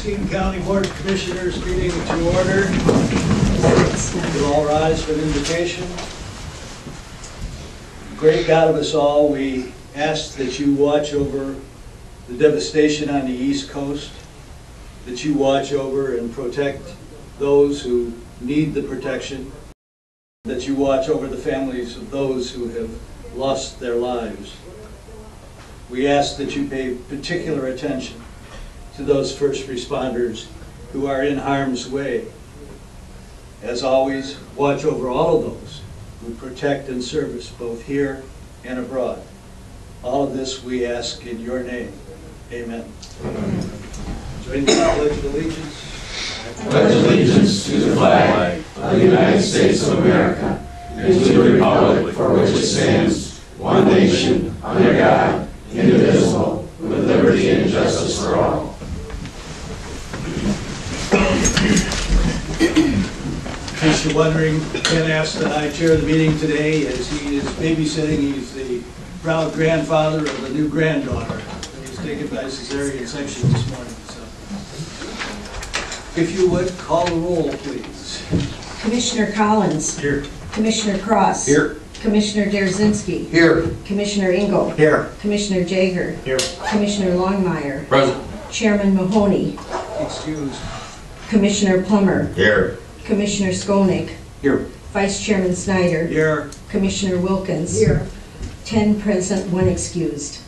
Muskegon County Board of Commissioners meeting to order. We'll all rise for an invocation. Great God of us all, we ask that you watch over the devastation on the East Coast, that you watch over and protect those who need the protection, that you watch over the families of those who have lost their lives. We ask that you pay particular attention to those first responders who are in harm's way. As always, watch over all of those who protect and service both here and abroad. All of this we ask in your name. Amen. Amen. Join me in the Pledge of Allegiance. I pledge allegiance to the flag of the United States of America and to the republic for which it stands, one nation, under God, indivisible, with liberty and justice for all. In case you're wondering, Ken asked that I chair the meeting today as he is babysitting. He's the proud grandfather of a new granddaughter. He's taken by cesarean section this morning. So, if you would, call the roll, please. Commissioner Collins. Here. Commissioner Cross. Here. Commissioner Derzinski. Here. Commissioner Engel. Here. Commissioner Jaeger. Here. Commissioner Longmire. Present. Chairman Mahoney. Excused. Commissioner Plummer. Here. Commissioner Skolnick. Here. Vice Chairman Snyder. Here. Commissioner Wilkins. Here. 10 present, 1 excused.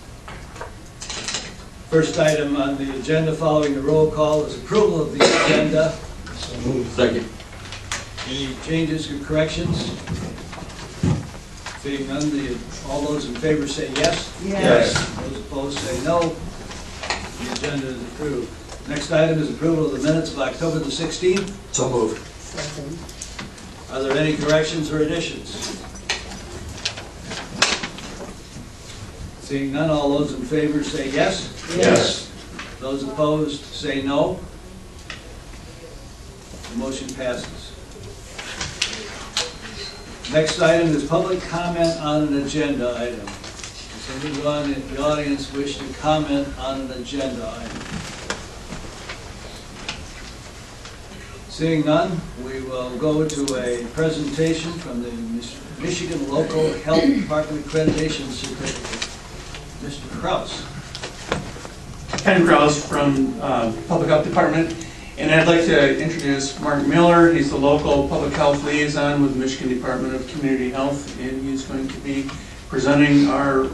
First item on the agenda following the roll call is approval of the agenda. So moved. Second. Any changes or corrections? Seeing none, all those in favor say yes. Yes. Those opposed say no. The agenda is approved. Next item is approval of the minutes of October the 16th. So moved. Second. Are there any corrections or additions? Seeing none, all those in favor say yes. Yes. Those opposed say no. The motion passes. Next item is public comment on an agenda item. Does anyone in the audience wish to comment on an agenda item? Seeing none, we will go to a presentation from the Michigan Local Health Department Accreditation Certificate. Mr. Kraus. Ken Kraus from Public Health Department, and I'd like to introduce Mark Miller. He's the local public health liaison with the Michigan Department of Community Health, and he's going to be presenting our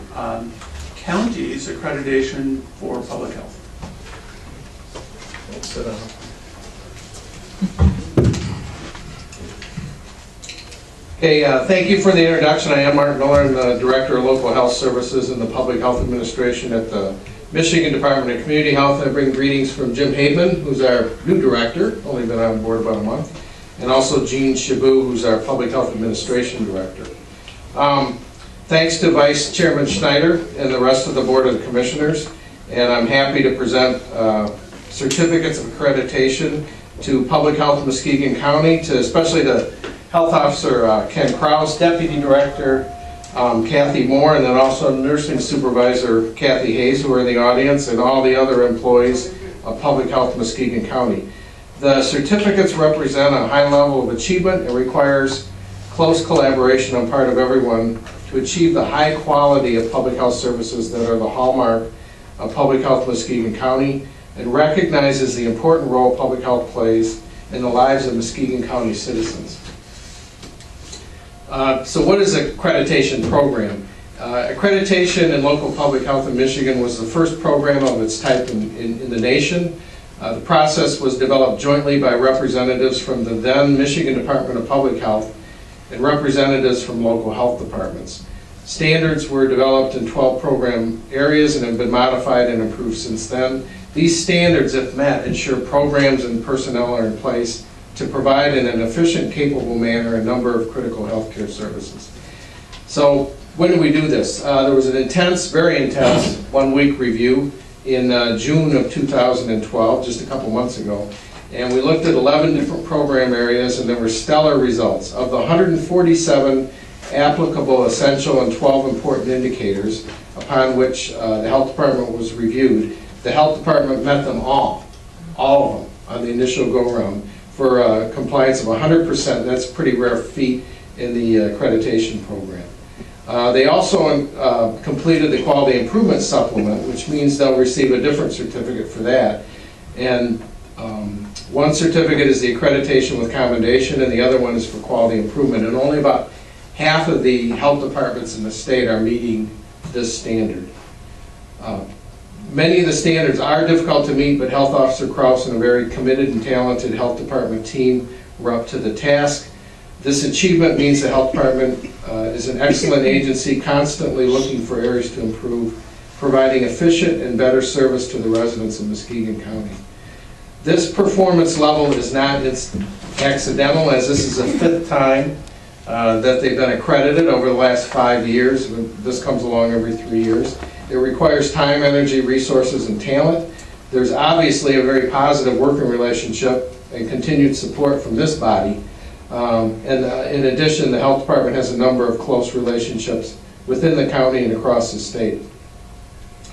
county's accreditation for public health. Thanks, sit down. Okay, thank you for the introduction. I am Mark Miller. I'm the Director of Local Health Services in the Public Health Administration at the Michigan Department of Community Health. I bring greetings from Jim Haveman, who's our new director, only been on board about a month, and also Jean Chabot, who's our Public Health Administration Director. Thanks to Vice Chairman Schneider and the rest of the Board of Commissioners, and I'm happy to present certificates of accreditation to Public Health Muskegon County, especially to Health Officer Ken Kraus, Deputy Director Kathy Moore, and then also Nursing Supervisor Kathy Hayes, who are in the audience, and all the other employees of Public Health Muskegon County. The certificates represent a high level of achievement. It requires close collaboration on part of everyone to achieve the high quality of public health services that are the hallmark of Public Health Muskegon County, and recognizes the important role public health plays in the lives of Muskegon County citizens. So what is an accreditation program? Accreditation in local public health in Michigan was the first program of its type in the nation. The process was developed jointly by representatives from the then Michigan Department of Public Health and representatives from local health departments. Standards were developed in 12 program areas and have been modified and improved since then. These standards, if met, ensure programs and personnel are in place to provide in an efficient, capable manner a number of critical healthcare services. So when did we do this? There was an intense, very intense, 1-week review in June of 2012, just a couple months ago. And we looked at 11 different program areas, and there were stellar results. Of the 147 applicable, essential, and 12 important indicators upon which the health department was reviewed, the health department met them all. all of them on the initial go-around for compliance of 100%. That's a pretty rare feat in the accreditation program. They also completed the quality improvement supplement, which means they'll receive a different certificate for that. And one certificate is the accreditation with commendation, and the other one is for quality improvement. And only about half of the health departments in the state are meeting this standard. Many of the standards are difficult to meet, but Health Officer Kraus and a very committed and talented health department team were up to the task. This achievement means the health department is an excellent agency, constantly looking for areas to improve, providing efficient and better service to the residents of Muskegon County. This performance level is not accidental, as this is the 5th time that they've been accredited over the last 5 years. This comes along every 3 years. It requires time, energy, resources, and talent. There's obviously a very positive working relationship and continued support from this body. In addition, the health department has a number of close relationships within the county and across the state.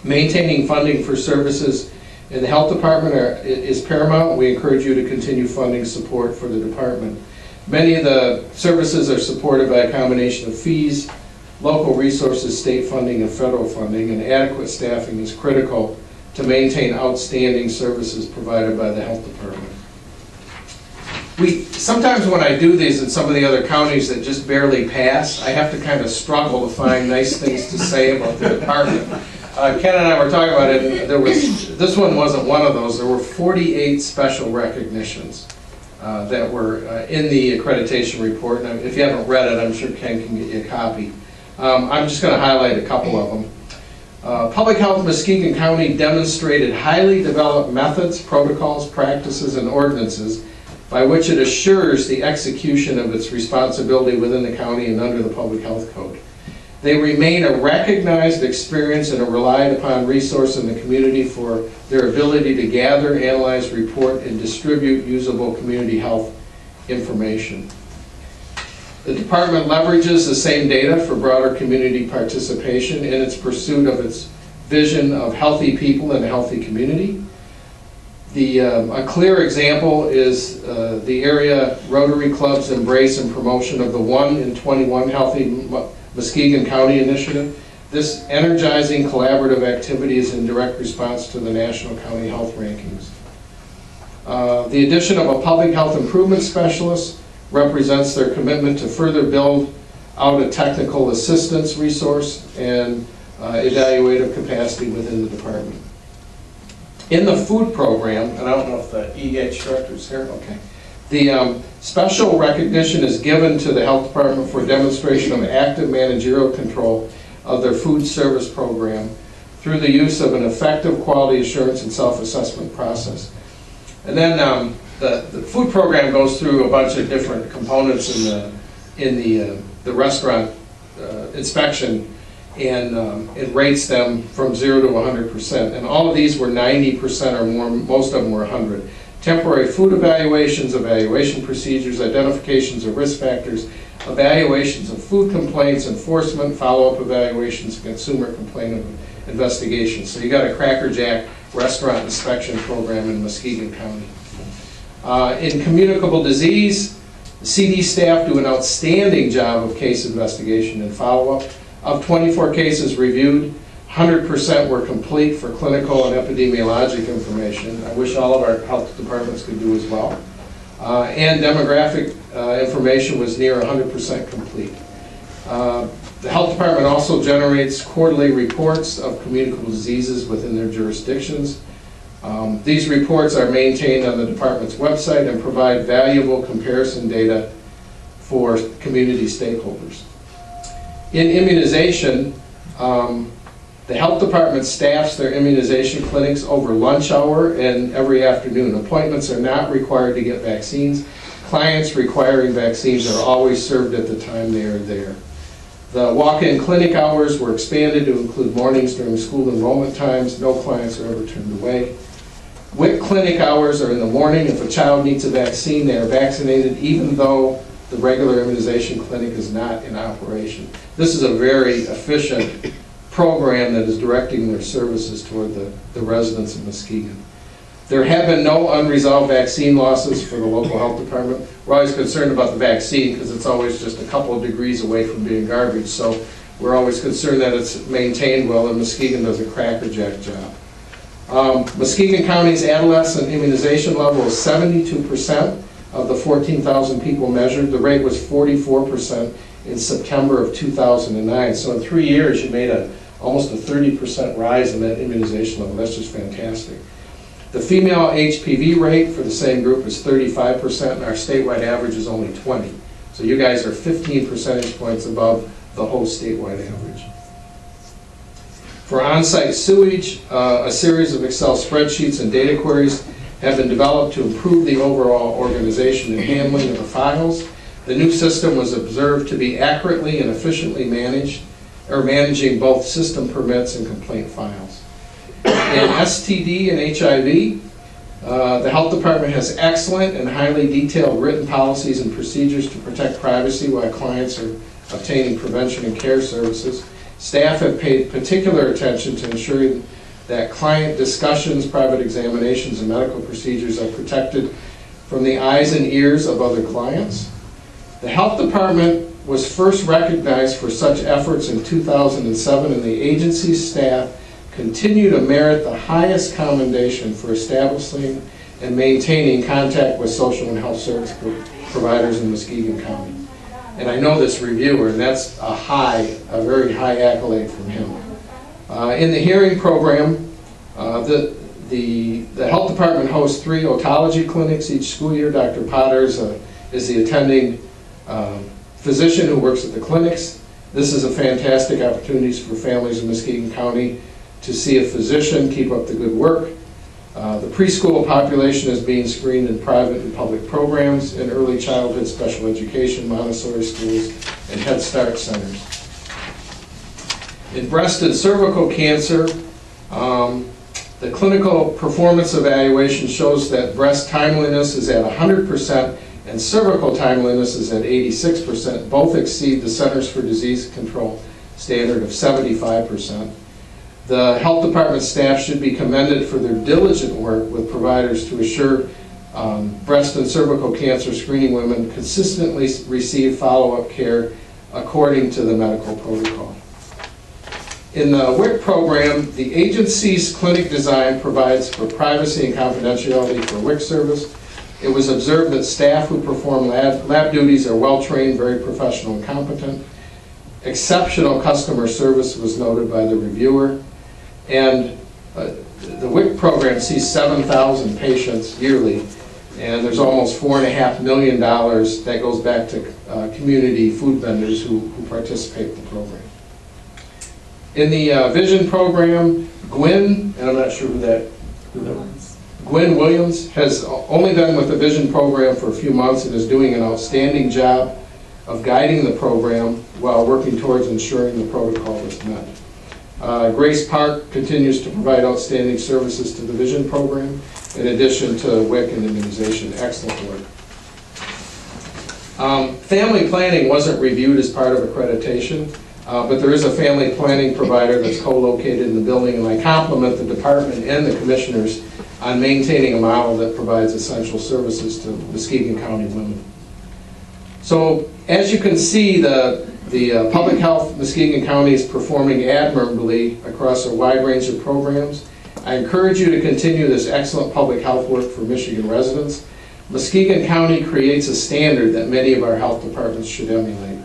Maintaining funding for services in the health department is paramount. We encourage you to continue funding support for the department. Many of the services are supported by a combination of fees, local resources, state funding, and federal funding, and adequate staffing is critical to maintain outstanding services provided by the health department. Sometimes when I do these in some of the other counties that just barely pass, I have to kind of struggle to find nice things to say about the department. Ken and I were talking about it, and this one wasn't one of those. There were 48 special recognitions that were in the accreditation report. And if you haven't read it, I'm sure Ken can get you a copy. I'm just going to highlight a couple of them. Public Health Muskegon County demonstrated highly developed methods, protocols, practices, and ordinances by which it assures the execution of its responsibility within the county and under the Public Health Code. They remain a recognized experience and a relied upon resource in the community for their ability to gather, analyze, report, and distribute usable community health information. The department leverages the same data for broader community participation in its pursuit of its vision of healthy people in a healthy community. A clear example is the area Rotary Club's embrace and promotion of the 1 in 21 Healthy Muskegon County initiative. This energizing collaborative activity is in direct response to the National County Health Rankings. The addition of a public health improvement specialist represents their commitment to further build out a technical assistance resource and evaluative capacity within the department. In the food program, and I don't know if the EH director is here, okay. The special recognition is given to the health department for demonstration of active managerial control of their food service program through the use of an effective quality assurance and self-assessment process. And then the food program goes through a bunch of different components in the restaurant inspection, and it rates them from 0 to 100%. And all of these were 90% or more, most of them were 100. Temporary food evaluations, evaluation procedures, identifications of risk factors, evaluations of food complaints, enforcement, follow-up evaluations, consumer complaint investigations. So you got a Cracker Jack restaurant inspection program in Muskegon County. In communicable disease, the CD staff do an outstanding job of case investigation and follow-up. Of 24 cases reviewed, 100% were complete for clinical and epidemiologic information. I wish all of our health departments could do as well. And demographic information was near 100% complete. The health department also generates quarterly reports of communicable diseases within their jurisdictions. These reports are maintained on the department's website and provide valuable comparison data for community stakeholders. In immunization, the health department staffs their immunization clinics over lunch hour and every afternoon. Appointments are not required to get vaccines. Clients requiring vaccines are always served at the time they are there. The walk-in clinic hours were expanded to include mornings during school enrollment times. No clients are ever turned away. WIC clinic hours are in the morning. If a child needs a vaccine, they are vaccinated even though the regular immunization clinic is not in operation. This is a very efficient program that is directing their services toward the residents of Muskegon. There have been no unresolved vaccine losses for the local health department. We're always concerned about the vaccine because it's always just a couple of degrees away from being garbage. So we're always concerned that it's maintained well, and Muskegon does a crackerjack job. Muskegon County's adolescent immunization level is 72% of the 14,000 people measured. The rate was 44% in September of 2009. So in 3 years, you made almost a 30% rise in that immunization level. That's just fantastic. The female HPV rate for the same group is 35%, and our statewide average is only 20. So you guys are 15 percentage points above the whole statewide average. For on-site sewage, a series of Excel spreadsheets and data queries have been developed to improve the overall organization and handling of the files. The new system was observed to be accurately and efficiently managing both system permits and complaint files. In STD and HIV, the health department has excellent and highly detailed written policies and procedures to protect privacy while clients are obtaining prevention and care services. Staff have paid particular attention to ensuring that client discussions, private examinations, and medical procedures are protected from the eyes and ears of other clients. The health department was first recognized for such efforts in 2007, and the agency's staff continue to merit the highest commendation for establishing and maintaining contact with social and health service providers in Muskegon County. And I know this reviewer, and that's a very high accolade from him. In the hearing program, the health department hosts 3 otology clinics each school year. Dr. Potter is the attending physician who works at the clinics. This is a fantastic opportunity for families in Muskegon County to see a physician, keep up the good work. The preschool population is being screened in private and public programs, in early childhood special education, Montessori schools, and Head Start centers. In breast and cervical cancer, the clinical performance evaluation shows that breast timeliness is at 100% and cervical timeliness is at 86%. Both exceed the Centers for Disease Control standard of 75%. The health department staff should be commended for their diligent work with providers to assure breast and cervical cancer screening women consistently receive follow-up care according to the medical protocol. In the WIC program, the agency's clinic design provides for privacy and confidentiality for WIC service. It was observed that staff who perform lab duties are well-trained, very professional and competent. Exceptional customer service was noted by the reviewer. And the WIC program sees 7,000 patients yearly, and there's almost $4.5 million that goes back to community food vendors who participate in the program. In the Vision program, Gwen, and I'm not sure who that was, Gwen Williams has only been with the Vision program for a few months and is doing an outstanding job of guiding the program while working towards ensuring the protocol is met. Grace Park continues to provide outstanding services to the Vision program, in addition to WIC and immunization. Excellent work. Family planning wasn't reviewed as part of accreditation, but there is a family planning provider that's co-located in the building, and I compliment the department and the commissioners on maintaining a model that provides essential services to Muskegon County women. So, as you can see, the Public Health Muskegon County is performing admirably across a wide range of programs. I encourage you to continue this excellent public health work for Michigan residents. Muskegon County creates a standard that many of our health departments should emulate.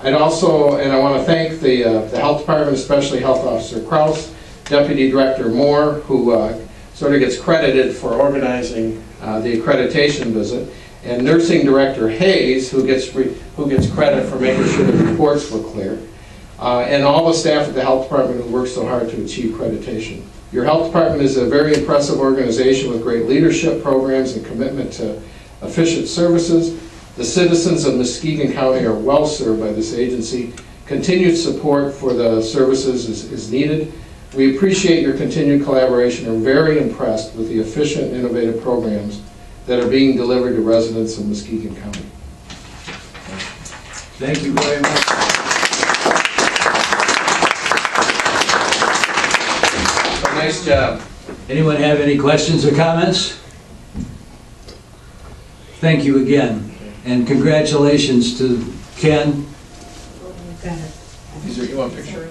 I want to thank the health department, especially Health Officer Kraus, Deputy Director Moore, who sort of gets credited for organizing the accreditation visit, and Nursing Director Hayes, who gets credit for making sure the reports were clear, and all the staff at the health department who worked so hard to achieve accreditation. Your health department is a very impressive organization with great leadership programs and commitment to efficient services. The citizens of Muskegon County are well served by this agency. Continued support for the services is needed. We appreciate your continued collaboration and are very impressed with the efficient, innovative programs that are being delivered to residents of Muskegon County. Thank you very much. Nice job. Anyone have any questions or comments? Thank you again, and congratulations to Ken, You want a picture?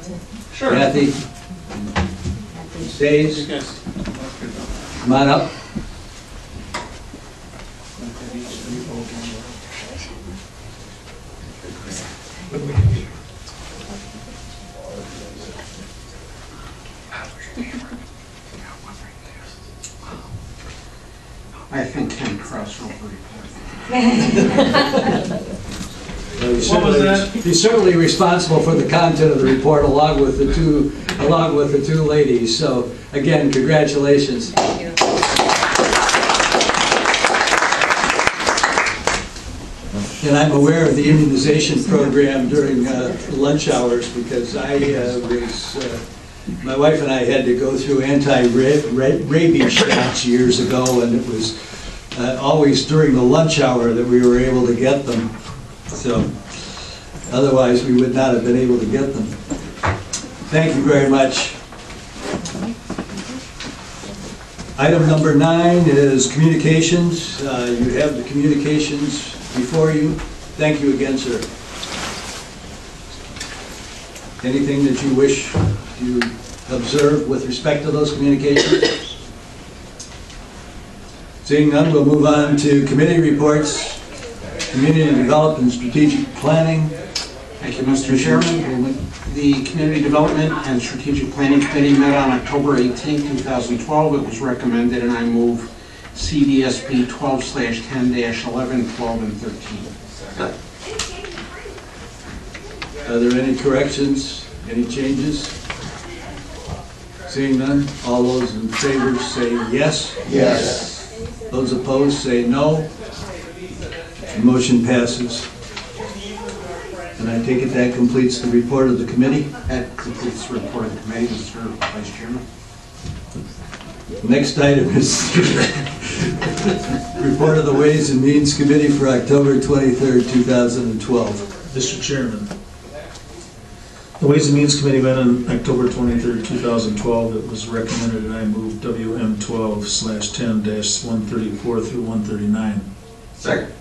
Sure. Kathy, Stace. You guys- Come on up. I think Ken Cross will report. What was that? He's certainly responsible for the content of the report along with the two ladies. So again, congratulations. And I'm aware of the immunization program during lunch hours because my wife and I had to go through anti-rabies shots years ago, and it was always during the lunch hour that we were able to get them. So otherwise, we would not have been able to get them. Thank you very much. Item number 9 is communications. You have the communications before you. Thank you again, sir. Anything that you wish to observe with respect to those communications? Seeing none, we'll move on to committee reports. Community Development and Strategic Planning. Thank you, Mr. Chairman. The Community Development and Strategic Planning Committee met on October 18, 2012. It was recommended, and I move CDSP 12/10-11, 12, and 13. Are there any corrections, any changes? Seeing none, all those in favor say yes. Yes. Those opposed say no. The motion passes. And I take it that completes the report of the committee. That completes the report of the committee, Mr. Vice Chairman. The next item is report of the Ways and Means Committee for October 23rd, 2012. Mr. Chairman, the Ways and Means Committee met on October 23rd, 2012. It was recommended, and I move WM 12/10-134 through 139. Second.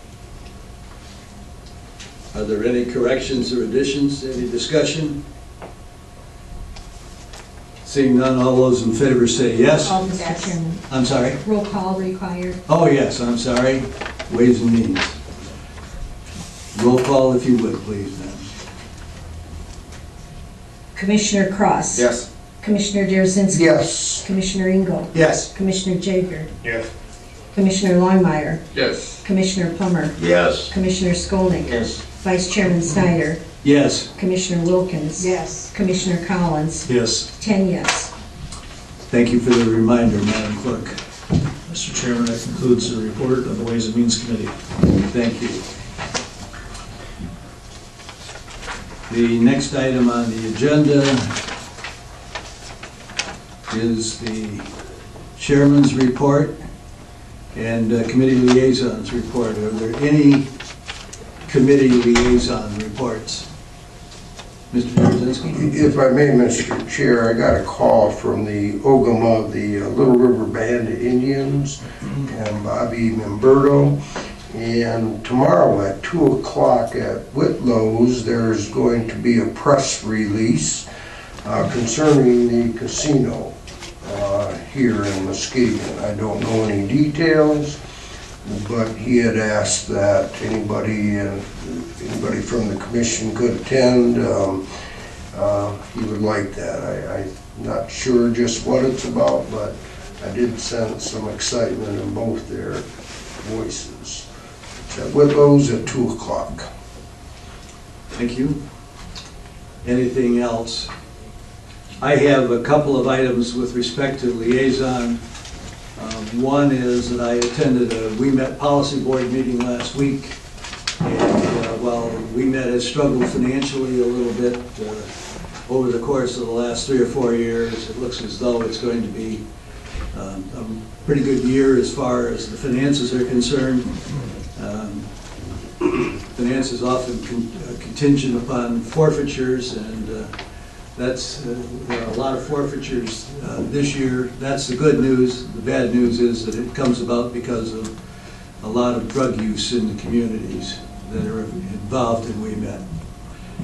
Are there any corrections or additions? Any discussion? Seeing none, all those in favor say yes. Mr. Chairman, I'm sorry? roll call required. Oh, yes, I'm sorry. Ways and Means. Roll call if you would, please, then. Commissioner Cross. Yes. Commissioner Derazinski. Yes. Commissioner Engel. Yes. Commissioner Jager. Yes. Commissioner Longmire. Yes. Commissioner Plummer. Yes. Commissioner Skolnick. Yes. Vice Chairman Snyder. Yes. Commissioner Wilkins. Yes. Commissioner Collins. Yes. 10 yes. Thank you for the reminder, Madam Clerk. Mr. Chairman, that concludes the report of the Ways and Means Committee. Thank you. The next item on the agenda is the Chairman's report and Committee Liaisons report. Are there any committee liaison reports? Mr. Derazinski? If I may, Mr. Chair, I got a call from the Ogama, the Little River Band of Indians, and Bobby Memberto. And tomorrow at 2 o'clock at Whitlow's, there's going to be a press release concerning the casino here in Muskegon. I don't know any details, but he had asked that anybody from the commission could attend. He would like that. I'm not sure just what it's about, but I did sense some excitement in both their voices. It's at Whitlow's at 2 o'clock. Thank you. Anything else? I have a couple of items with respect to liaison. One is that I attended a WeMet Policy Board meeting last week, and while WeMet has struggled financially a little bit over the course of the last 3 or 4 years, it looks as though it's going to be a pretty good year as far as the finances are concerned. Finance is often contingent upon forfeitures, and That's, there are a lot of forfeitures this year. That's the good news. The bad news is that it comes about because of a lot of drug use in the communities that are involved in WeMet.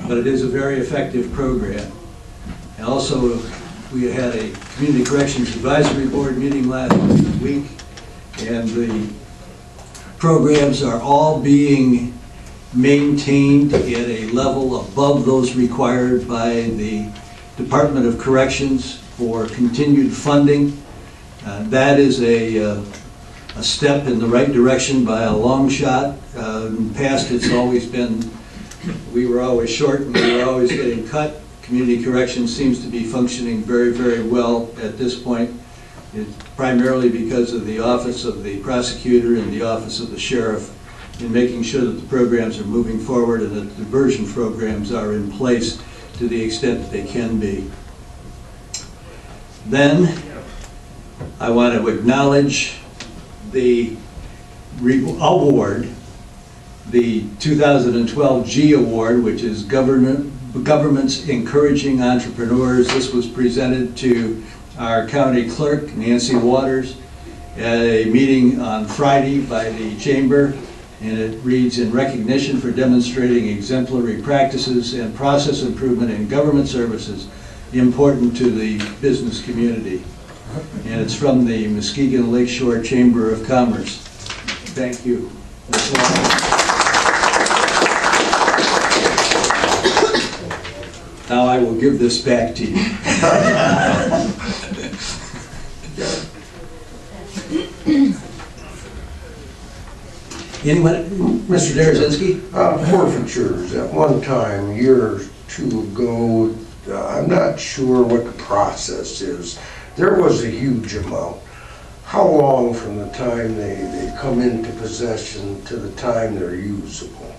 But it is a very effective program. And also, we had a Community Corrections Advisory Board meeting last week, and the programs are all being maintained at a level above those required by the Department of Corrections for continued funding. That is a step in the right direction by a long shot. In the past, it's always been, we were always short and we were always getting cut. Community Corrections seems to be functioning very, very well at this point. It's primarily because of the Office of the Prosecutor and the Office of the Sheriff in making sure that the programs are moving forward and that the diversion programs are in place to the extent that they can be. Then, I want to acknowledge the award, the 2012 G Award, which is Governments Encouraging Entrepreneurs. This was presented to our county clerk, Nancy Waters, at a meeting on Friday by the Chamber, and it reads, "In recognition for demonstrating exemplary practices and process improvement in government services important to the business community." And it's from the Muskegon Lakeshore Chamber of Commerce. Thank you. That's all. Now I will give this back to you. Anyone? Mr. Darazinski? Forfeitures, at one time, a year or two ago, I'm not sure what the process is. There was a huge amount. How long from the time they come into possession to the time they're usable?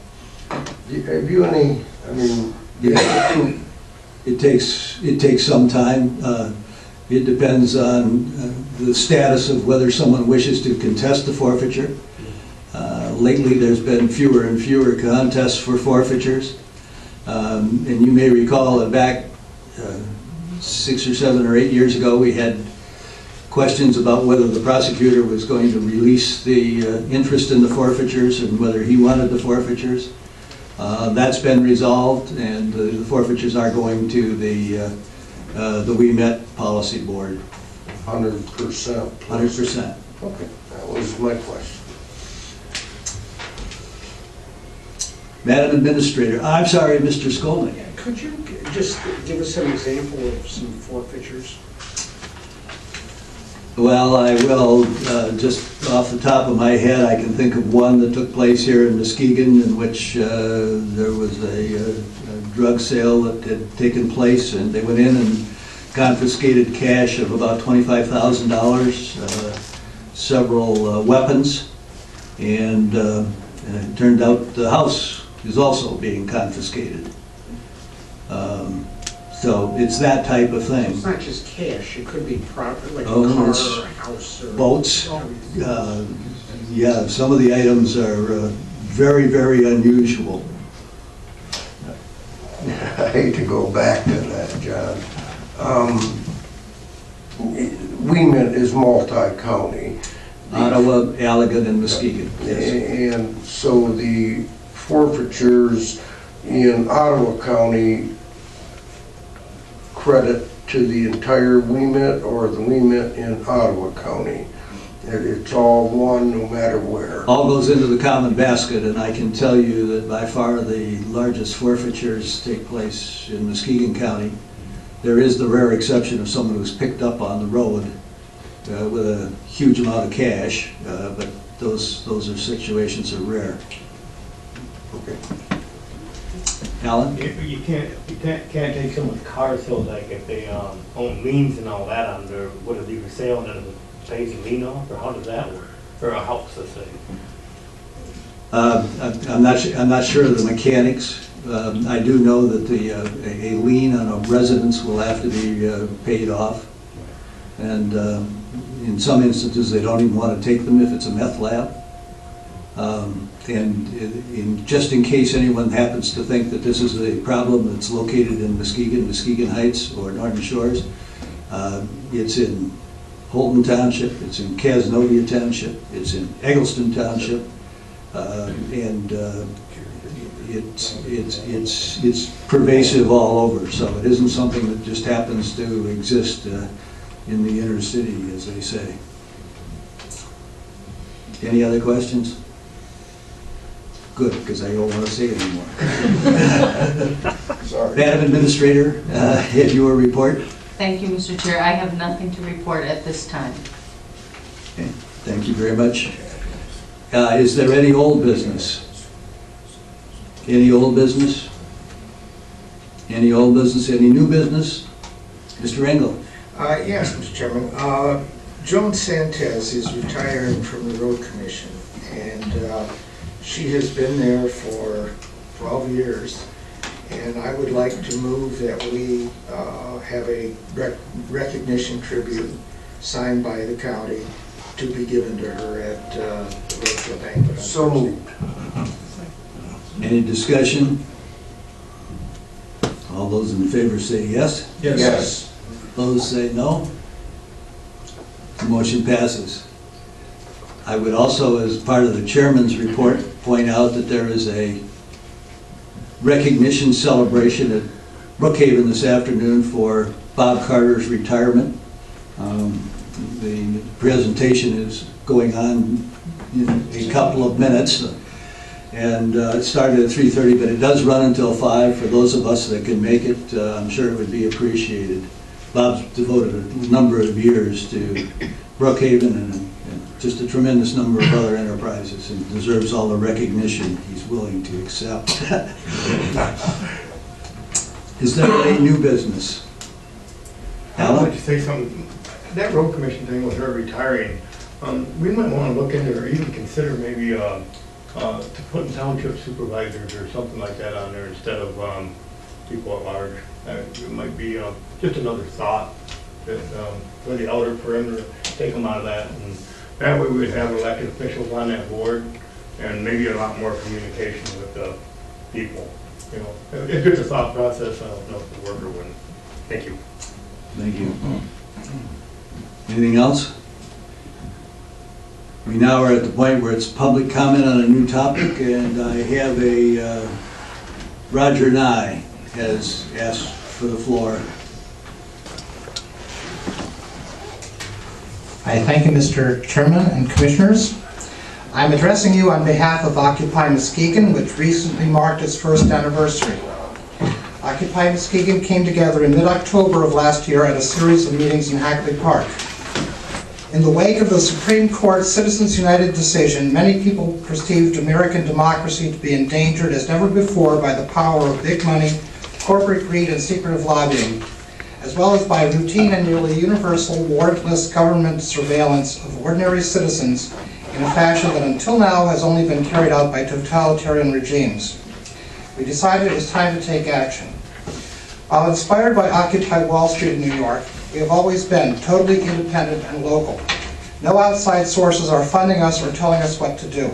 Have you any, I mean, It takes some time. It depends on the status of whether someone wishes to contest the forfeiture. Lately, there's been fewer and fewer contests for forfeitures. And you may recall that back 6 or 7 or 8 years ago, we had questions about whether the prosecutor was going to release the interest in the forfeitures and whether he wanted the forfeitures. That's been resolved, and the forfeitures are going to the WeMet Policy Board. 100%? 100%. Okay, that was my question. Madam Administrator, I'm sorry, Mr. Skolnick. Could you just give us an example of some forfeitures? Well, I will. Just off the top of my head, I can think of one that took place here in Muskegon in which there was a drug sale that had taken place, and they went in and confiscated cash of about $25,000, several weapons, and it turned out the house is also being confiscated. So it's that type of thing. It's not just cash, it could be property, like a Oh, car it's or a house or... boats. Yeah, some of the items are very, very unusual. I hate to go back to that, John. WeMet is multi-county. Ottawa, Allegan, and Muskegon. Yes. And so the forfeitures in Ottawa County credit to the entire WeMet or the WeMet in Ottawa County? It's all one no matter where. All goes into the common basket, and I can tell you that by far the largest forfeitures take place in Muskegon County. There is the rare exception of someone who's picked up on the road with a huge amount of cash, but those are situations that are rare. Okay. Alan? You can't take someone's car, so like if they own liens and all that on there, what if they for sale and then it pays a lien off, or how does that work? Or a house, let's say. I'm not sure of the mechanics. I do know that a lien on a residence will have to be paid off, and in some instances they don't even want to take them if it's a meth lab. Just in case anyone happens to think that this is a problem that's located in Muskegon Heights or Norton Shores, it's in Holton Township, it's in Cazenovia Township, it's in Eggleston Township, and it's pervasive all over. So it isn't something that just happens to exist in the inner city, as they say. Any other questions? Good, because I don't want to say anymore. Sorry. Madam Administrator, have your report? Thank you, Mr. Chair. I have nothing to report at this time. Okay, thank you very much. Is there any old business? Any old business? Any old business? Any new business? Mr. Engel? Yes, Mr. Chairman. Joan Santes is retiring from the Road Commission, and she has been there for 12 years. And I would like to move that we have a recognition tribute signed by the county to be given to her at the Roadkill Banquet. So moved. Any discussion? All those in favor say yes. Yes. Those say no. The motion passes. I would also, as part of the chairman's report, point out that there is a recognition celebration at Brookhaven this afternoon for Bob Carter's retirement. The presentation is going on in a couple of minutes, and it started at 3:30, but it does run until 5 for those of us that can make it. I'm sure it would be appreciated. Bob's devoted a number of years to Brookhaven and just a tremendous number of other enterprises, and deserves all the recognition he's willing to accept. Is there any new business? I'd like to say something. That road commission thing with her retiring, we might want to look into or even consider maybe to put township supervisors or something like that on there instead of people at large. It might be just another thought that for the elder perimeter, take them out of that, and that way we would have elected officials on that board and maybe a lot more communication with the people. You know, it's just a thought process. I don't know if the worker wouldn't. Thank you. Thank you. Anything else? We now are at the point where it's public comment on a new topic, and I have a Roger Nye has asked for the floor. I thank you, Mr. Chairman and Commissioners. I'm addressing you on behalf of Occupy Muskegon, which recently marked its first anniversary. Occupy Muskegon came together in mid-October of last year at a series of meetings in Hackley Park. In the wake of the Supreme Court Citizens United decision, many people perceived American democracy to be endangered as never before by the power of big money, corporate greed, and secretive lobbying, as well as by routine and nearly universal warrantless government surveillance of ordinary citizens in a fashion that until now has only been carried out by totalitarian regimes. We decided it was time to take action. While inspired by Occupy Wall Street in New York, we have always been totally independent and local. No outside sources are funding us or telling us what to do.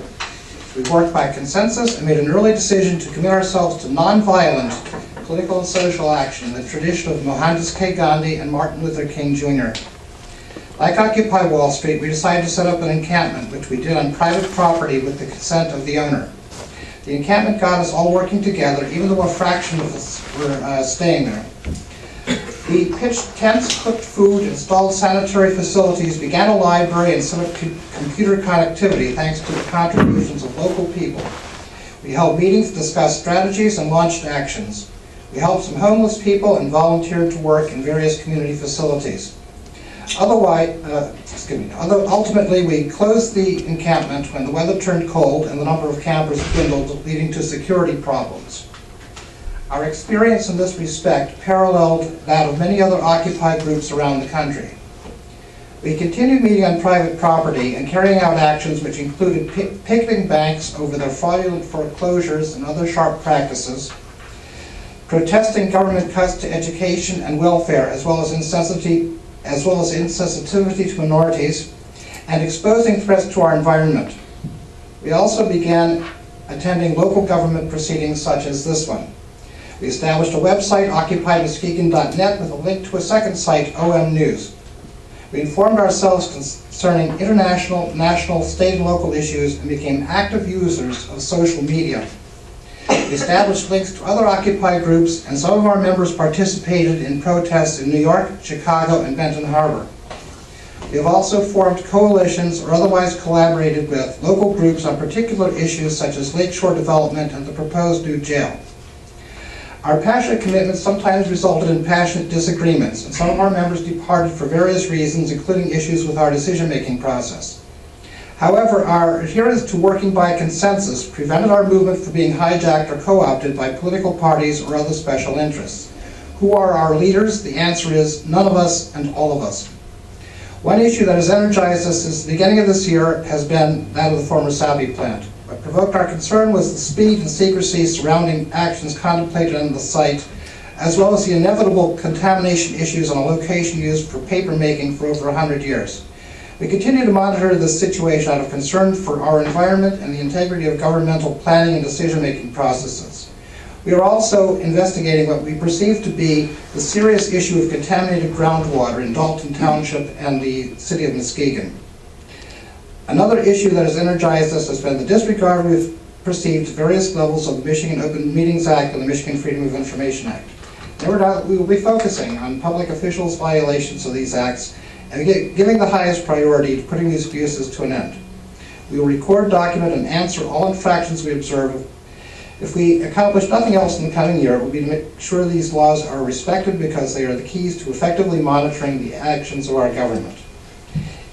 We worked by consensus and made an early decision to commit ourselves to nonviolent political and social action in the tradition of Mohandas K. Gandhi and Martin Luther King Jr. Like Occupy Wall Street, we decided to set up an encampment, which we did on private property with the consent of the owner. The encampment got us all working together, even though a fraction of us were staying there. We pitched tents, cooked food, installed sanitary facilities, began a library, and set up computer connectivity thanks to the contributions of local people. We held meetings, discussed strategies, and launched actions. We helped some homeless people and volunteered to work in various community facilities. Ultimately, we closed the encampment when the weather turned cold and the number of campers dwindled, leading to security problems. Our experience in this respect paralleled that of many other Occupy groups around the country. We continued meeting on private property and carrying out actions which included picketing banks over their fraudulent foreclosures and other sharp practices, protesting government cuts to education and welfare, as well as insensitivity to minorities, and exposing threats to our environment. We also began attending local government proceedings such as this one. We established a website, occupymuskegon.net, with a link to a second site, OM News. We informed ourselves concerning international, national, state, and local issues and became active users of social media. We established links to other Occupy groups, and some of our members participated in protests in New York, Chicago, and Benton Harbor. We have also formed coalitions or otherwise collaborated with local groups on particular issues such as lakeshore development and the proposed new jail. Our passionate commitments sometimes resulted in passionate disagreements, and some of our members departed for various reasons, including issues with our decision-making process. However, our adherence to working by consensus prevented our movement from being hijacked or co-opted by political parties or other special interests. Who are our leaders? The answer is none of us and all of us. One issue that has energized us since the beginning of this year has been that of the former Sabi plant. What provoked our concern was the speed and secrecy surrounding actions contemplated on the site, as well as the inevitable contamination issues on a location used for paper making for over 100 years. We continue to monitor this situation out of concern for our environment and the integrity of governmental planning and decision-making processes. We are also investigating what we perceive to be the serious issue of contaminated groundwater in Dalton Township and the city of Muskegon. Another issue that has energized us has been the disregard we've perceived to various levels of the Michigan Open Meetings Act and the Michigan Freedom of Information Act. No doubt we will be focusing on public officials' violations of these acts and giving the highest priority to putting these abuses to an end. We will record, document, and answer all infractions we observe. If we accomplish nothing else in the coming year, it will be to make sure these laws are respected because they are the keys to effectively monitoring the actions of our government.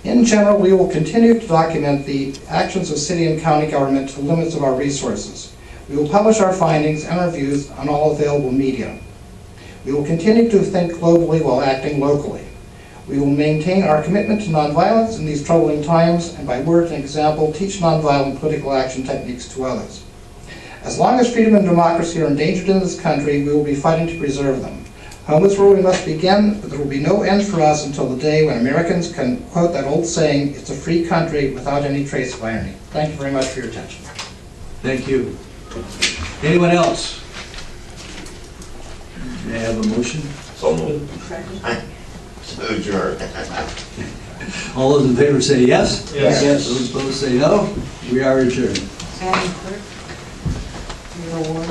In general, we will continue to document the actions of city and county government to the limits of our resources. We will publish our findings and our views on all available media. We will continue to think globally while acting locally. We will maintain our commitment to nonviolence in these troubling times, and by word and example, teach nonviolent political action techniques to others. As long as freedom and democracy are endangered in this country, we will be fighting to preserve them. Home is where we must begin, but there will be no end for us until the day when Americans can quote that old saying, "It's a free country," without any trace of irony. Thank you very much for your attention. Thank you. Anyone else? May I have a motion? So moved. Sure. All those in favor say yes? Yes. Those opposed say no. We are adjourned. Madam Clerk, your award.